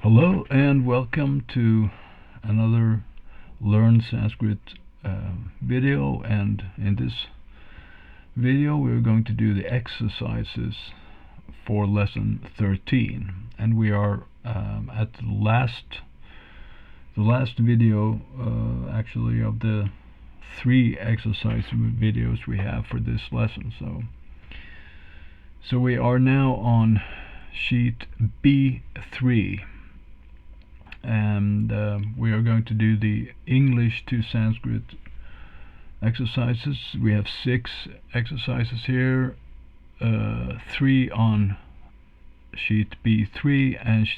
Hello and welcome to another Learn Sanskrit video, and in this video we're going to do the exercises for lesson 13, and we are at the last video actually of the 3 exercise videos we have for this lesson. So we are now on sheet B3, and we are going to do the English to Sanskrit exercises. We have 6 exercises here, 3 on sheet B3 and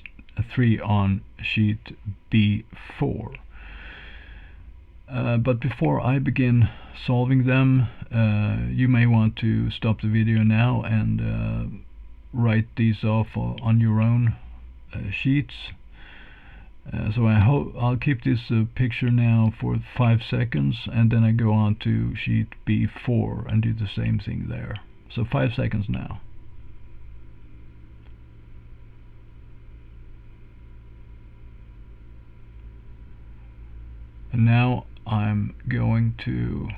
3 on sheet B4. But before I begin solving them, you may want to stop the video now and write these off on your own sheets. So I'll keep this picture now for 5 seconds, and then I go on to sheet B4 and do the same thing there. So 5 seconds now. And now I'm going to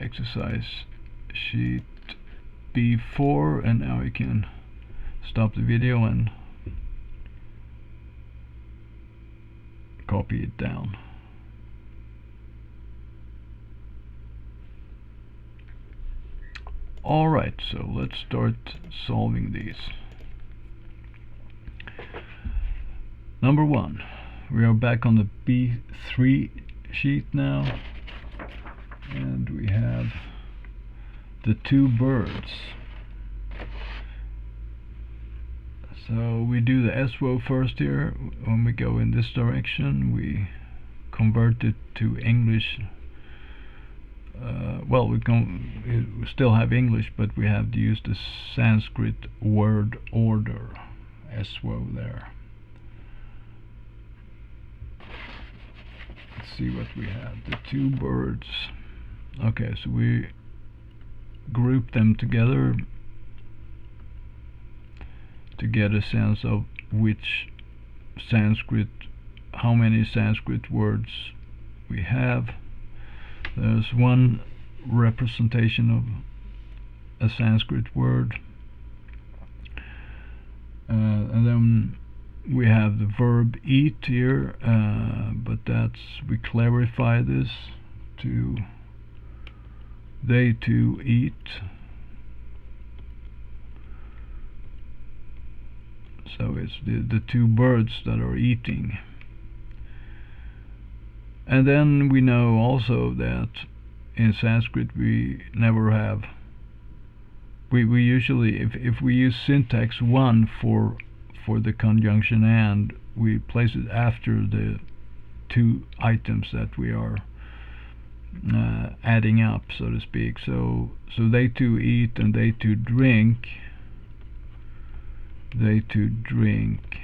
exercise sheet B4, and now you can stop the video and copy it down. Alright, so let's start solving these. Number 1, we are back on the B3 sheet now, and we have the 2 birds. So we do the eswo first here. When we go in this direction, we convert it to English. Well, we still have English, but we have to use the Sanskrit word order, eswo there. Let's see what we have. The 2 birds. Okay, so we group them together to get a sense of how many Sanskrit words we have. There's one representation of a Sanskrit word, and then we have the verb eat here, but we clarify this to they two eat. So it's the 2 birds that are eating. And then we know also that in Sanskrit we never have, we usually, if we use syntax 1 for the conjunction and, we place it after the 2 items that we are adding up, so to speak. So they 2 eat and they 2 drink. They 2 drink,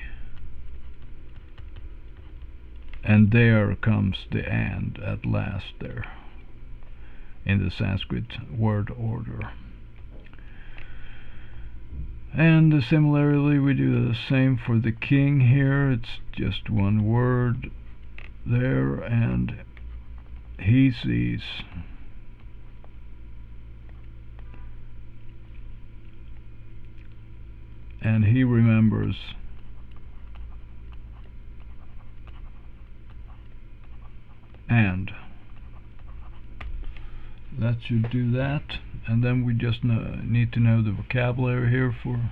and there comes the and at last there in the Sanskrit word order. And similarly we do the same for the king here. It's just 1 word there, and he sees. And he remembers. And that should do that. And then we just need to know the vocabulary here for,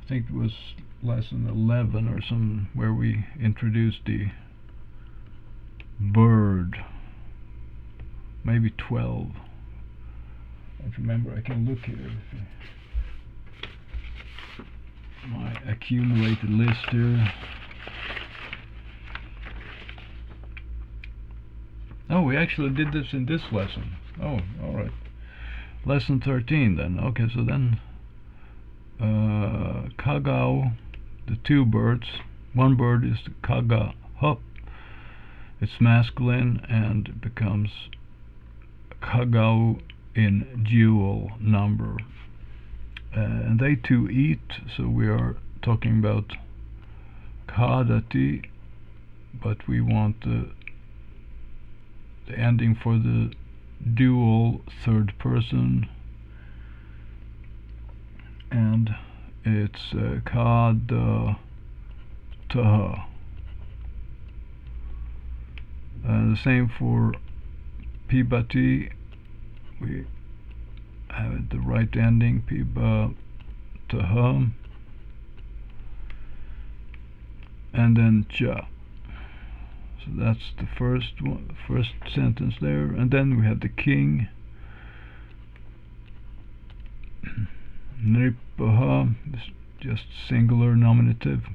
I think it was lesson 11 or some, where we introduced the bird. Maybe 12. I don't remember. I can look here. My accumulated list here. Oh, we actually did this in this lesson. Oh, alright. Lesson 13 then. Okay, so then kagao, the 2 birds. 1 bird is the kaga hup. It's masculine and becomes kagao in dual number. And they 2 eat, so we are talking about khadati, but we want the ending for the dual third person, and it's khadataha. The same for pibati, we have it the right ending, pibataha, and then cha. So that's the first sentence there, and then we have the king, nripaha, just singular nominative.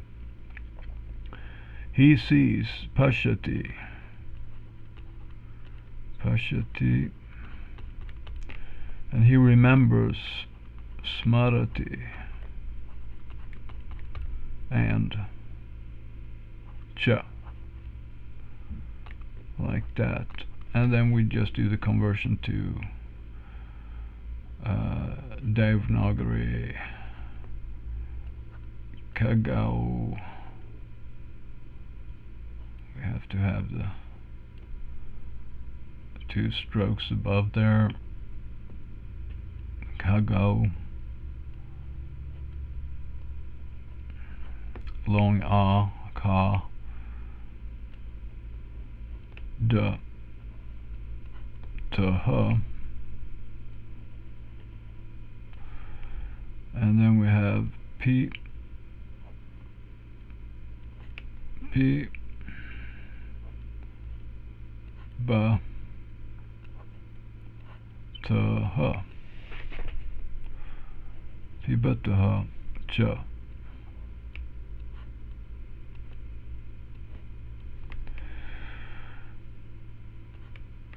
He sees, pashati, and he remembers, smarati, and cha, like that. And then we just do the conversion to Devanagari, kagao. We have to have the two strokes above there, kagao, long a, ka, da, taha, and then we have p, ba, taha, pibataha, cha.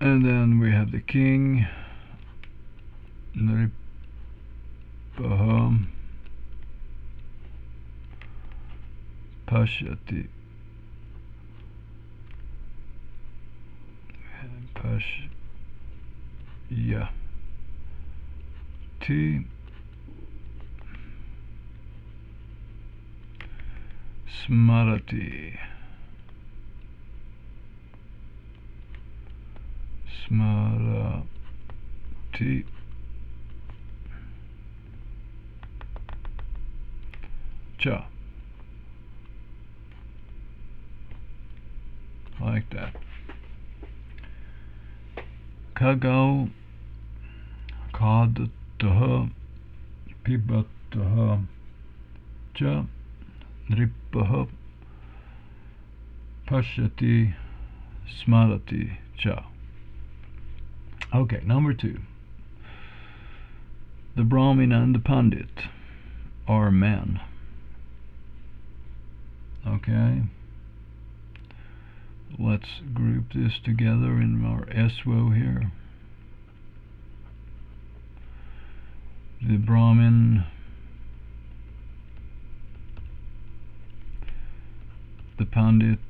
And then we have the king, nripaha, pashati, pashya, smarati, cha, like that. Kagao, kadataha, pibataha, cha, nripaha, pashati, smarati, cha. Okay, number 2. The Brahmin and the Pandit are men. Okay. Let's group this together in our eswo here. The Brahmin, the Pandit,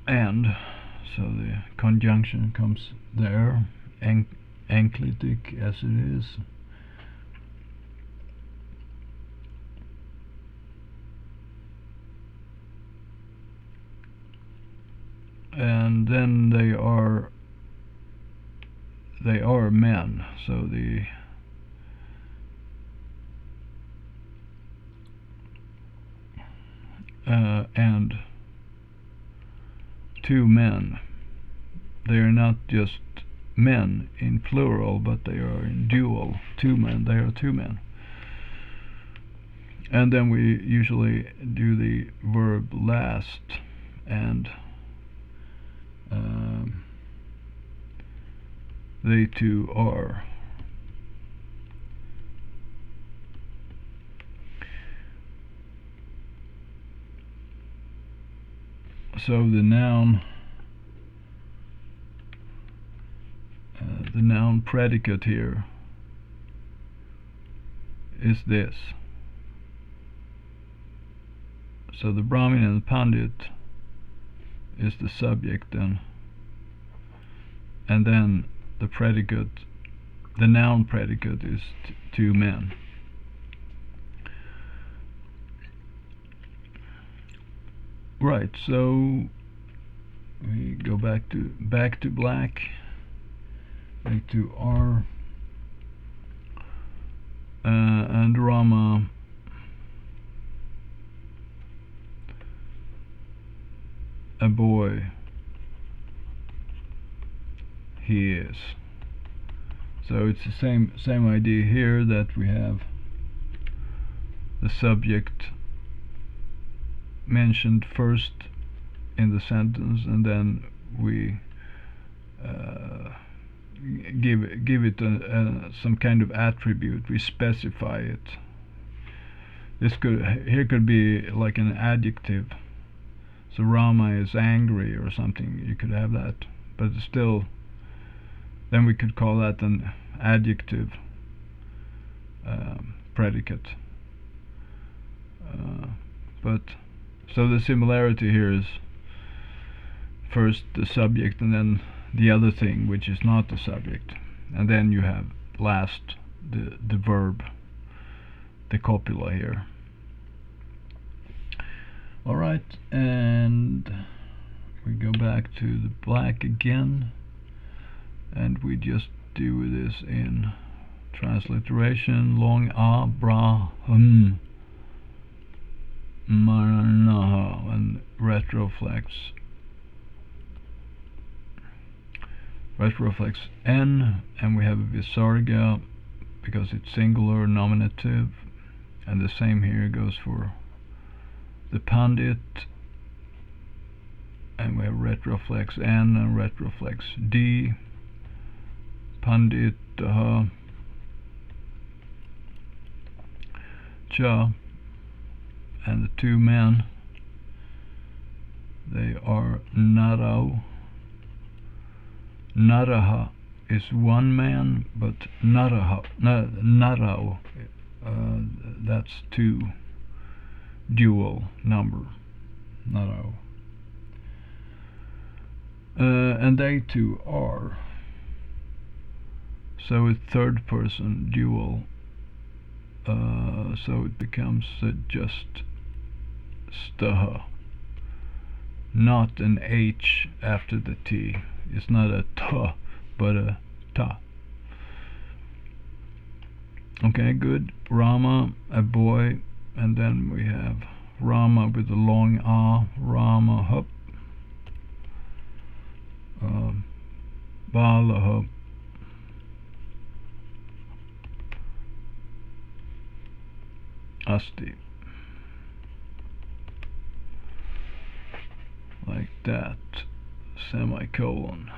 and so the conjunction comes there, enclitic as it is. And then they are men, so the and 2 men. They are not just men in plural, but they are in dual. 2 men, they are 2 men. And then we usually do the verb last, and they 2 are. So the noun predicate here is this. So the Brahmin and the Pandit is the subject then, and then the predicate, the noun predicate, is two men. Right, so we go back to black, back to R, and Rama a boy he is. So it's the same idea here, that we have the subject mentioned first in the sentence, and then we give it some kind of attribute. We specify it. Here could be like an adjective. So Rama is angry or something. You could have that, but still, then we could call that an adjective predicate. But so the similarity here is first the subject and then the other thing which is not the subject, and then you have last the verb, the copula here. Alright, and we go back to the black again, and we just do this in transliteration. Long a, bra, manaha, and retroflex n, and we have a visarga because it's singular nominative, and the same here goes for the pandit, and we have retroflex n and retroflex d, pandit cha, and the two men, they are narao. Naraha is one man, but narao, that's two, dual number, narao. And they two are, so it's third person dual, so it becomes just staha, not an H after the T. It's not a ta, but a ta. Okay, good. Rama, a boy, and then we have Rama with a long a, Rama hup, Bala hup, Asti, like that, semicolon,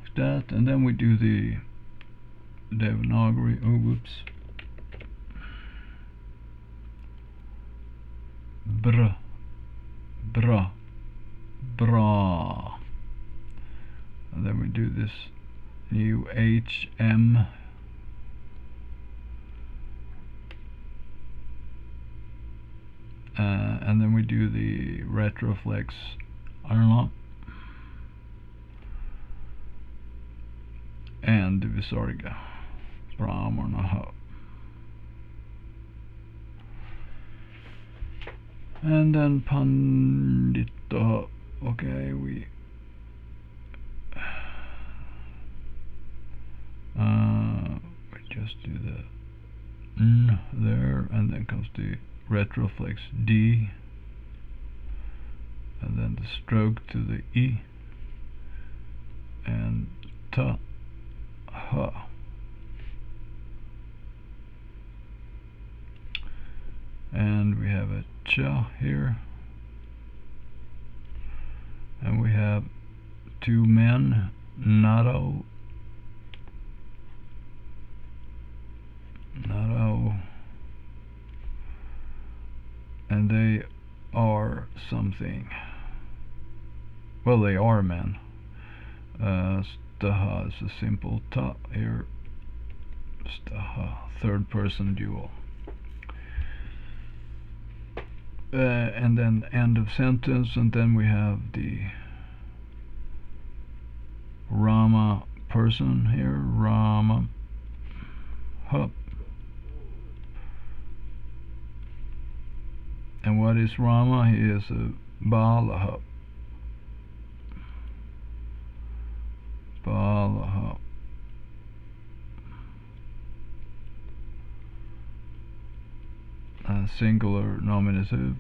like that, and then we do the Devanagari. Oh, whoops. Bra, bra, bra, and then we do this new HM, and then we do the retroflex arla and the visarga brahmanaha, and then pandita. Okay, we just do the n there, and then comes the retroflex D, and then the stroke to the E, and ta, ha. And we have a cha here, and we have two men, naro, and they are something. Well, they are men. Staha is a simple ta here. Staha, third person dual. And then end of sentence, and then we have the Rama person here, Rama Hup. And what is Rama? He is a Balaha. Balaha. Singular nominative.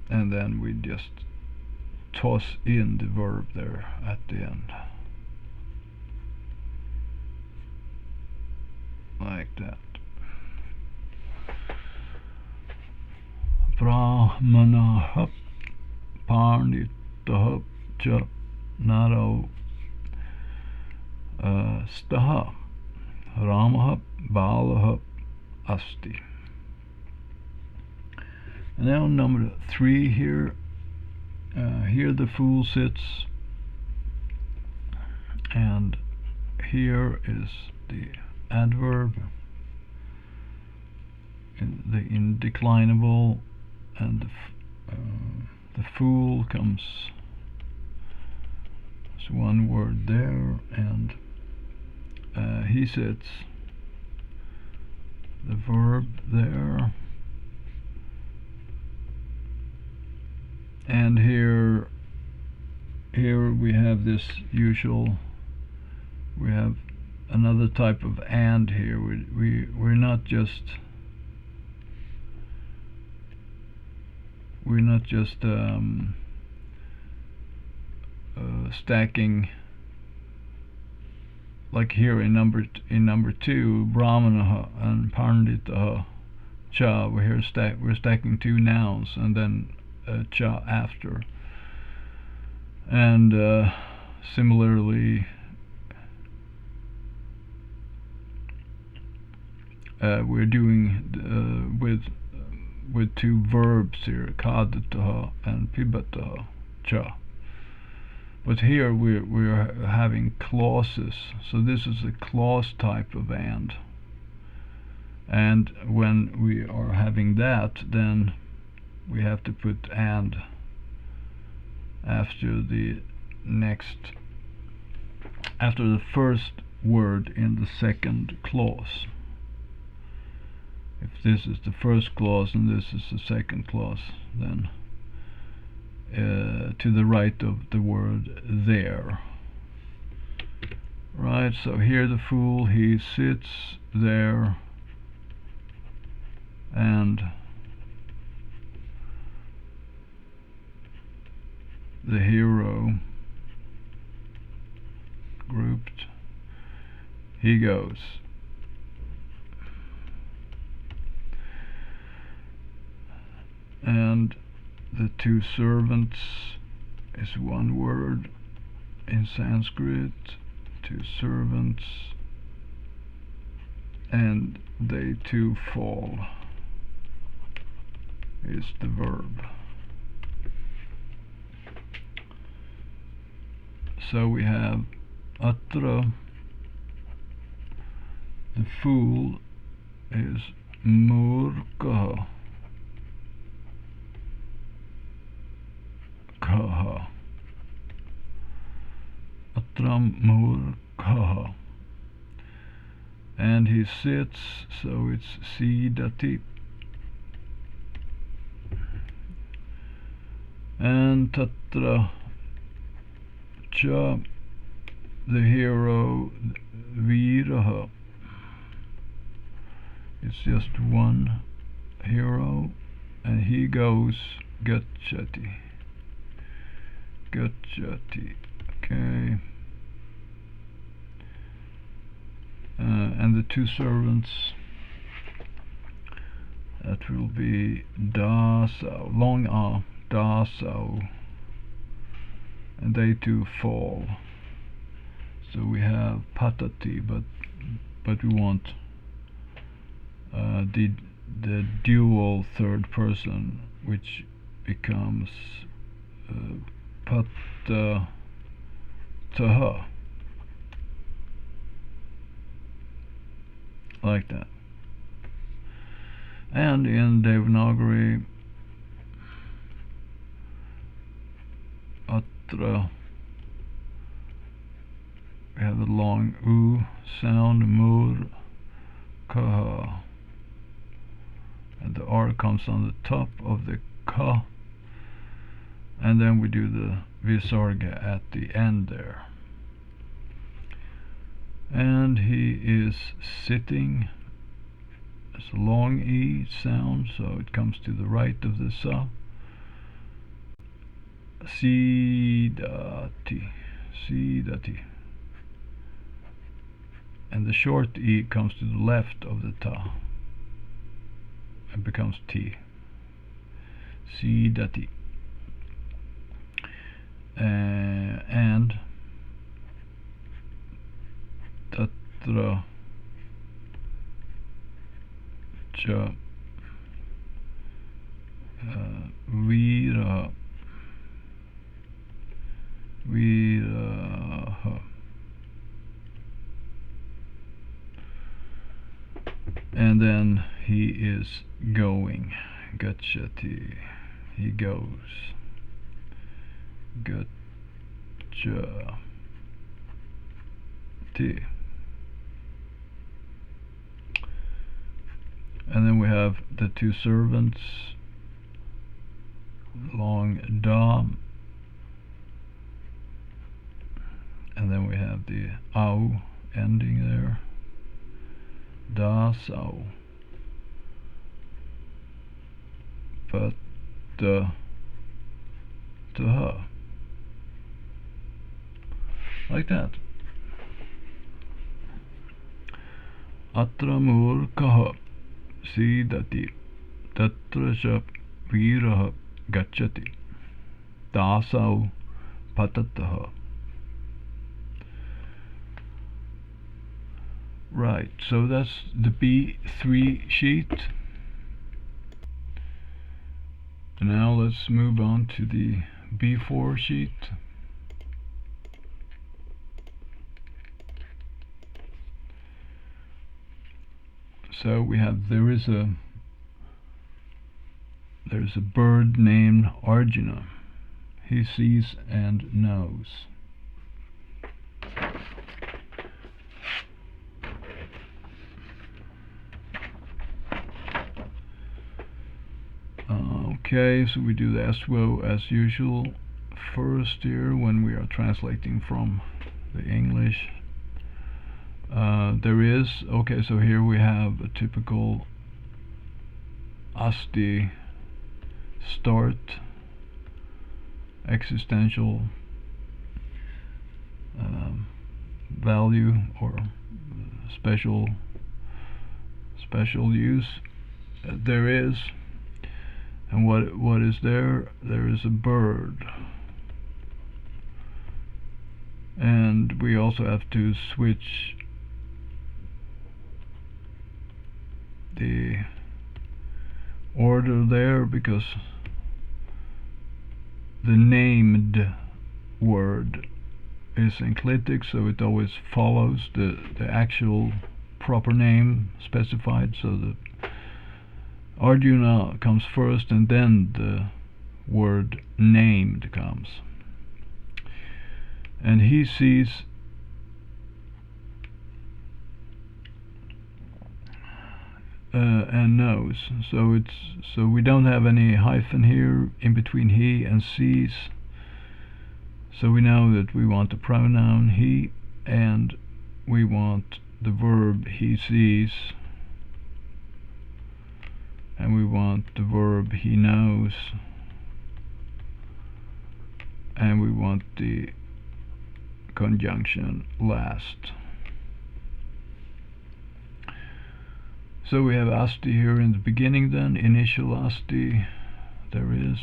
And then we just toss in the verb there at the end. Like that. Brahmanaha Panditaha cha Naro Staha Ramaha Balaha Asti. And now number 3 here. Here the fool sits, and here is the adverb, the indeclinable, and the fool comes as one word there, and he sits, the verb there. And here we have this usual, we have another type of and here. We're not just stacking, like here in number 2, Brahmanaha and Panditaha cha. We're stacking 2 nouns and then cha after. And similarly, we're doing with 2 verbs here, kadataha and pibataha cha. But here we're having clauses, so this is a clause type of and when we are having that, then we have to put and after the first word in the second clause. If this is the first clause and this is the second clause, then to the right of the word there. Right, so here the fool, he sits there, and the hero grouped, he goes. And the 2 servants is one word in Sanskrit, 2 servants, and they 2 fall is the verb. So we have atra, the fool is murkaha, kaha, atram murkaha, and he sits, so it's sidati. And tatra cha, the hero viraha, it's just one hero, and he goes gachati. Okay. And the 2 servants, that will be dasau, long a, dasau, and they 2 fall. So we have patati, but we want the dual third person, which becomes patataha. Like that. And in Devanagari, atra We have a long U sound, mur, ka, and the R comes on the top of the ka, and then we do the visarga at the end there. And he is sitting. It's a long E sound, so it comes to the right of the sa. Sidati, sidati. And the short E comes to the left of the ta and becomes T. Sidati. And tatra cha viraha. And then he is going. Gachati. He goes. Gachati. And then we have the two servants. Long da. And then we have the au ending there. Da sau. But to her. Like that. Atramur kaha sidati tatra cha viraha gachati dasau patataha. Right, so that's the B3 sheet. And now let's move on to the B4 sheet. So we have there's a bird named Arjuna. He sees and knows. Okay, so we do the eswo as usual first here when we are translating from the English. Okay, so here we have a typical asti start, existential value or special use. There is. And what is there? There is a bird. And we also have to switch the order there because the named word is enclitic, so it always follows the actual proper name specified, so the Arjuna comes first and then the word named comes. And he sees and knows. So we don't have any hyphen here in between he and sees. So we know that we want the pronoun he and we want the verb he sees. And we want the verb he knows, and we want the conjunction last. So we have asti here in the beginning then, initial asti, there is,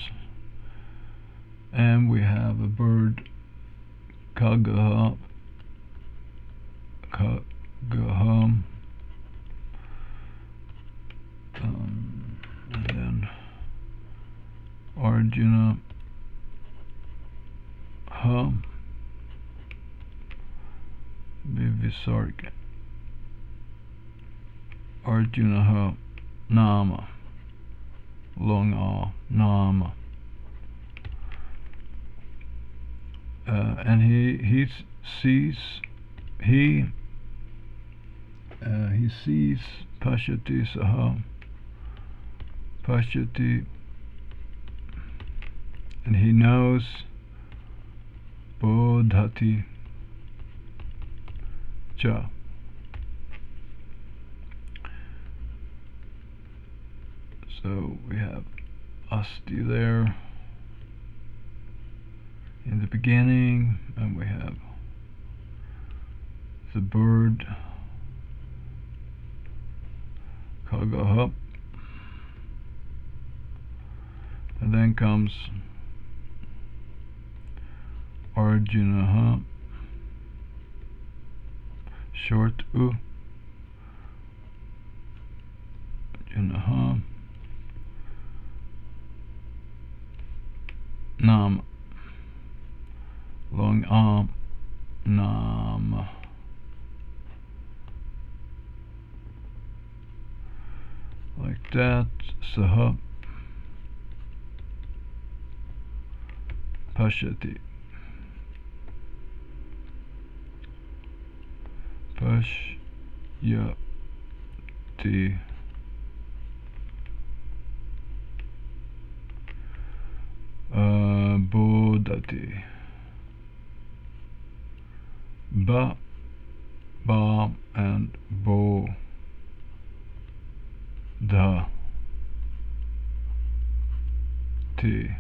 and we have a bird, kagaha, and then Arjuna ha vivisarga. Arjuna ha nama, long a nama, and he sees he sees Pashyati Saha Pashyati, and he knows Bodhati Cha. So we have Asti there in the beginning, and we have the bird Kagaha, and then comes Arjunaha, short U, Arjunaha, Nam, long Nam, like that. Saha Pashyati Pashyati Bodhati Ba and Bo Da Ti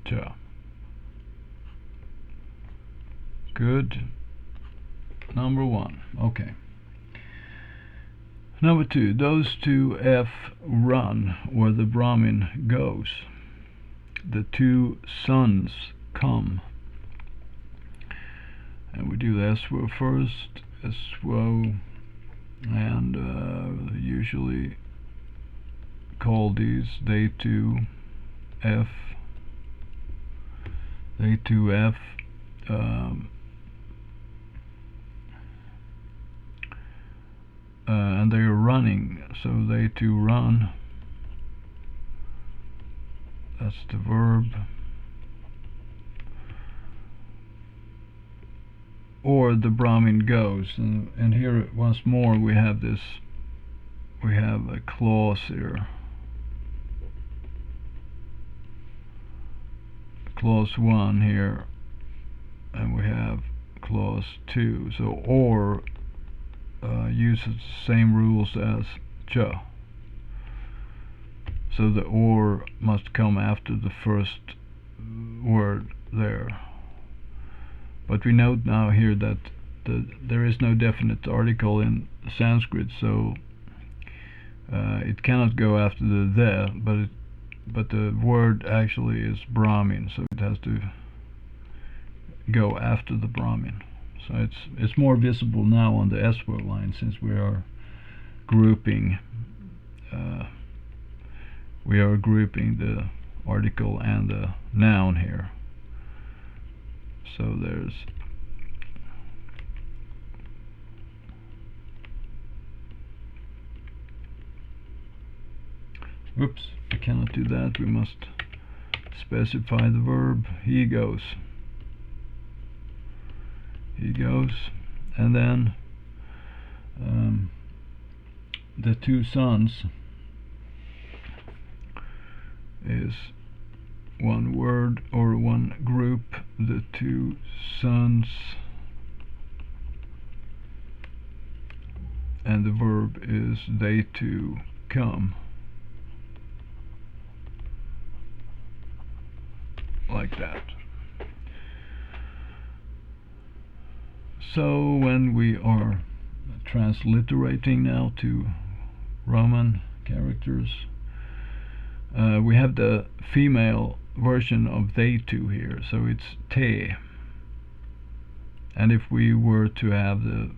Cha. Good. Number one. Okay. Number two. Those two F run where the Brahmin goes. The two sons come. And we do the eswo first. Eswo, and usually call these they two F. They two F. And they are running, so they two run. That's the verb. Or the Brahmin goes, and here once more we have this. We have a clause here. Clause 1 here, and we have clause 2. So or uses the same rules as cha. So the or must come after the first word there. But we note now here that there is no definite article in Sanskrit, so it cannot go after the, but the word actually is Brahmin, so it has to go after the Brahmin. So it's more visible now on the eswo line, since we are grouping the article and the noun here. So there's oops, I cannot do that. We must specify the verb. He goes. He goes, and then the two sons is one word or one group. The two sons, and the verb is they two come. Like that. So when we are transliterating now to Roman characters, we have the female version of they two here, so it's te. And if we were to have the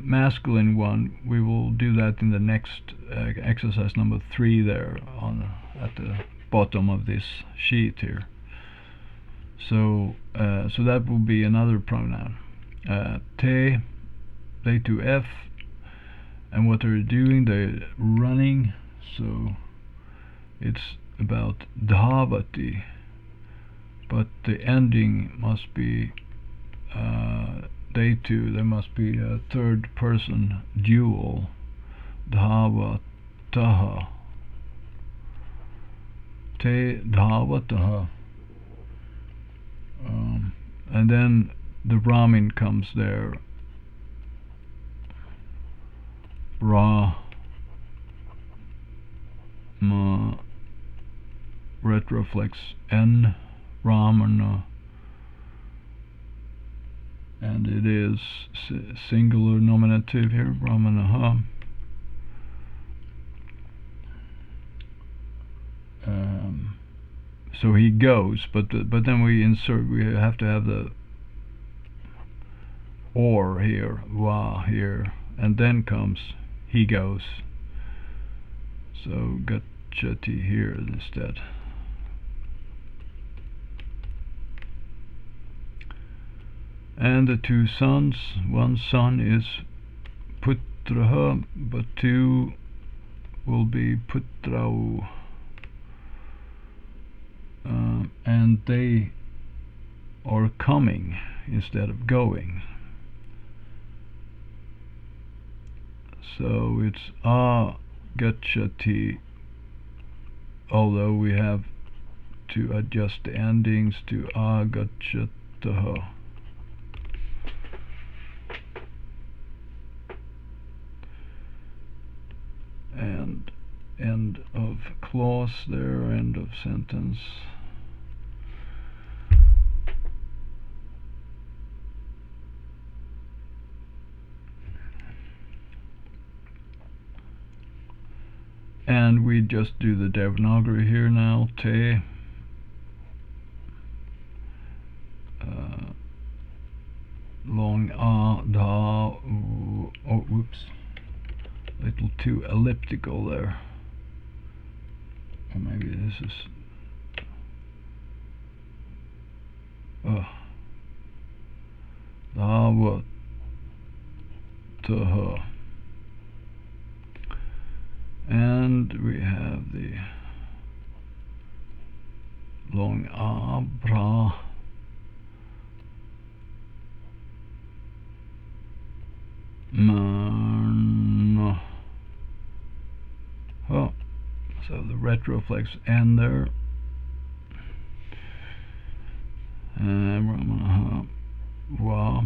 masculine one, we will do that in the next exercise number 3 there at the bottom of this sheet here. So that will be another pronoun. Te, they to F, and what they're doing, they're running. So it's about dhavati, but the ending must be they two. There must be a third person dual. Dhawataha. Te dhawataha. And then the Brahmin comes there. Ra ma retroflex n Ramana, and it is singular nominative here, Brahmanaha. So he goes, but then we have to have the or here, va here, and then comes he goes. So gachati here instead. And the two sons, one son is putraha, but two will be putrau. And they are coming instead of going. So it's gachati, although we have to adjust the endings to agachataha. And end of clause there, end of sentence. And we just do the Devanagari here now. Te long da. Oh, whoops. Little too elliptical there. Or maybe this is Dhawataha. And we have the long abra. Man. Oh, so the retroflex end there. Wa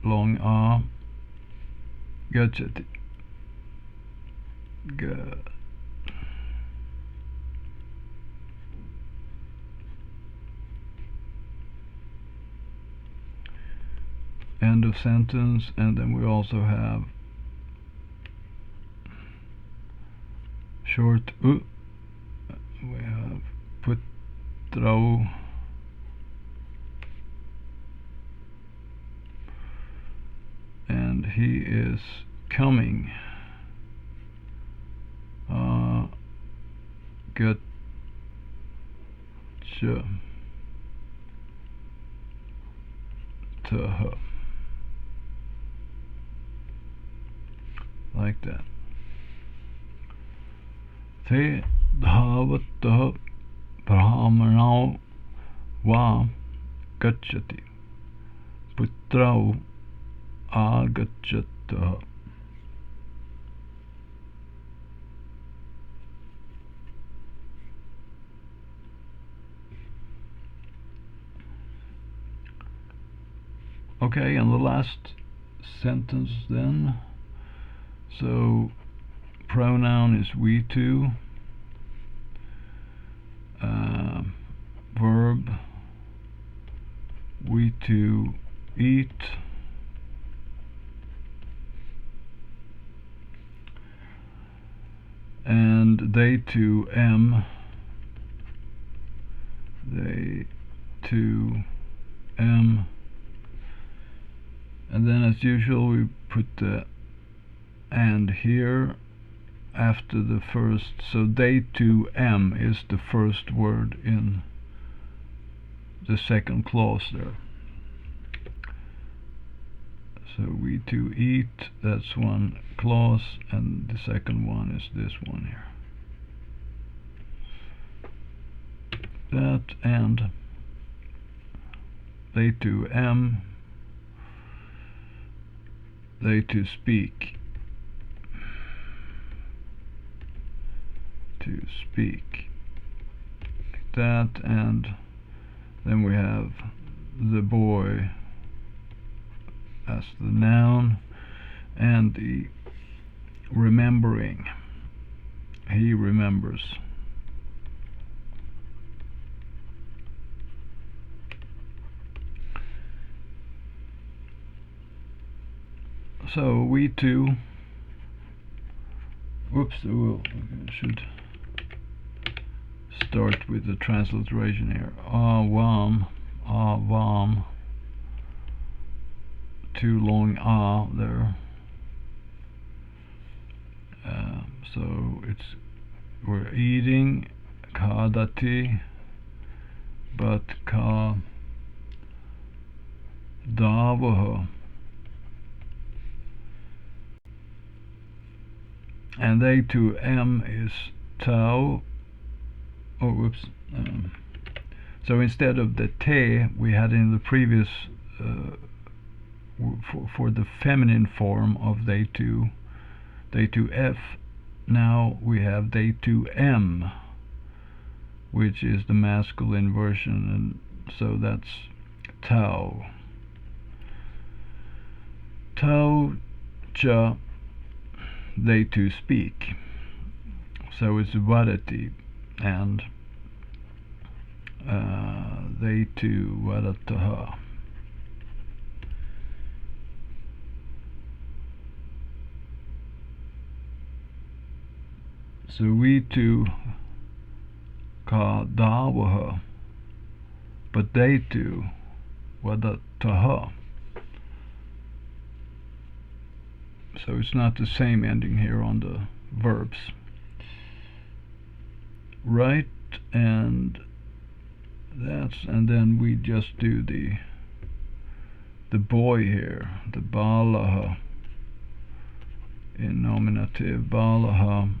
long a. Gachati. Good. End of sentence, and then we also have short u. We have putrau. And he is coming. Gachataha. Like that. Te dhawataha brahmanau va gachati putrau agachataha. Okay, and the last sentence then. So pronoun is we two. Verb we two eat. And they two am. They two am. And then as usual we put the and here after the first, so they two am is the first word in the second clause there. So we two eat, that's one clause, and the second one is this one here. That and they to am, they to speak, to speak, like that. And then we have the boy as the noun, and the remembering, he remembers. So we too, whoops, I should start with the transliteration here. Avam, too long there. So we're eating, kadati, but ka davaha. And they to m is tau. Oh, whoops. So instead of the te we had in the previous, for the feminine form of they to f, now we have they to m, which is the masculine version, and so that's tau. Tau cha, they to speak. So it's vadati, and they to vadataha. So we to ka davaha, but they to vadataha. So it's not the same ending here on the verbs. Right, and then we just do the boy here, the balaha, in nominative balaha.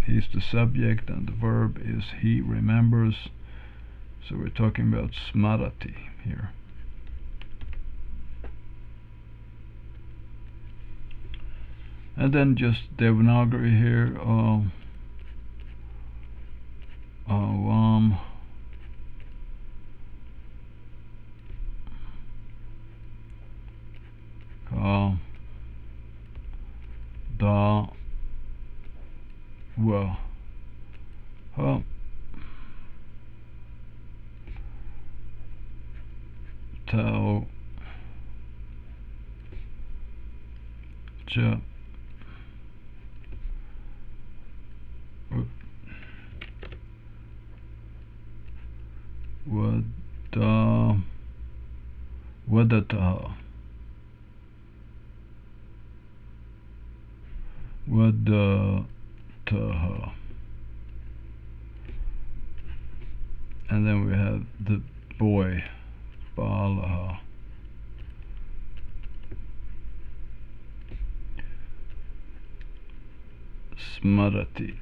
He's the subject and the verb is he remembers. So we're talking about smarati here. And then just Devanagari here. Ka da wa ha tau cha vadataha, vadataha. And then we have the boy, balaha. Smarati.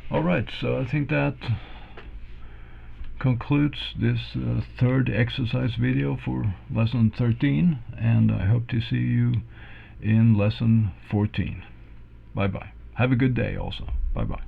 Alright, so I think that concludes this third exercise video for lesson 13, and I hope to see you in lesson 14. Bye bye. Have a good day also. Bye bye.